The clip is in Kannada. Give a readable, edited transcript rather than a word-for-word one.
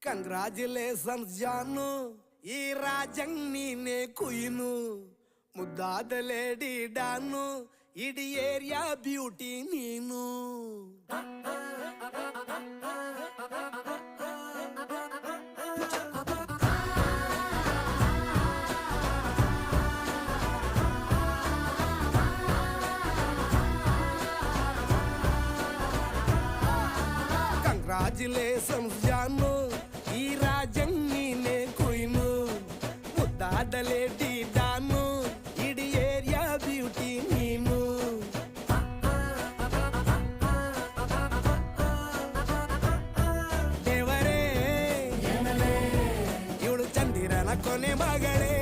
ಕಂಗ್ರಾಚುಲೇಷನ್ಸ್ ಜಾನು, ಈ ರಾಜಂಗ್ ನೀನೆ ಕುಯ್ನು, ಮುದ್ದಾದ ಲೇಡಿ ಡಾನು, ಇಡೀ ಏರಿಯಾ ಬ್ಯೂಟಿ ನೀನು. ಕಂಗ್ರಾಚುಲೇಷನ್ಸ್ ಜಾನು, ಈ ರಾಜಂಗ್ ನೀನೆ ಕುಯ್ನು, ಮುದ್ದಾದ ಲೇಡಿ ಡಾನು, ಇಡೀ ಏರಿಯಾ ಬ್ಯೂಟಿ ನೀನು. ದೇವರೇ ಇವಳು ಚಂದಿರನ ಕೊನೆ ಮಗಳೇ,